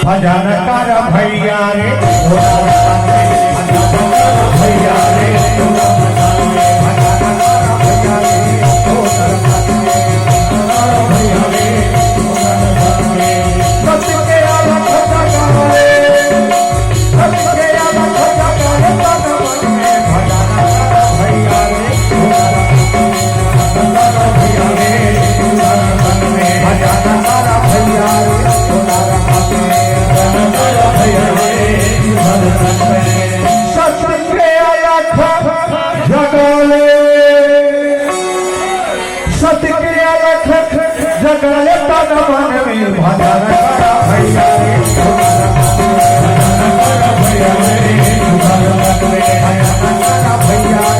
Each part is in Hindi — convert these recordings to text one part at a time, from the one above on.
भजन कर भैया रे भैया रे जगले तन मन में भजन कर भैया रे भैया रे भैया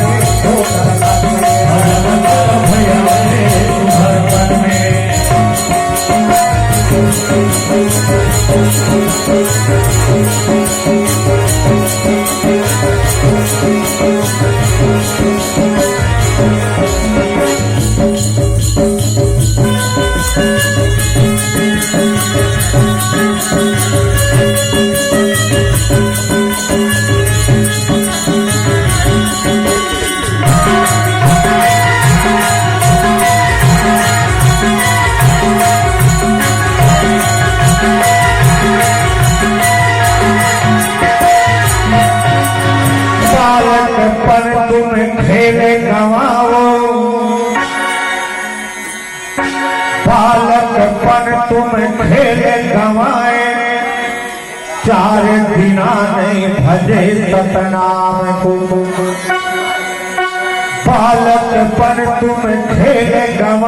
बालकपन तुम खेले गवाए 4 दिना नहीं भजे सतनाम को बालकपन तुम खेले गवाए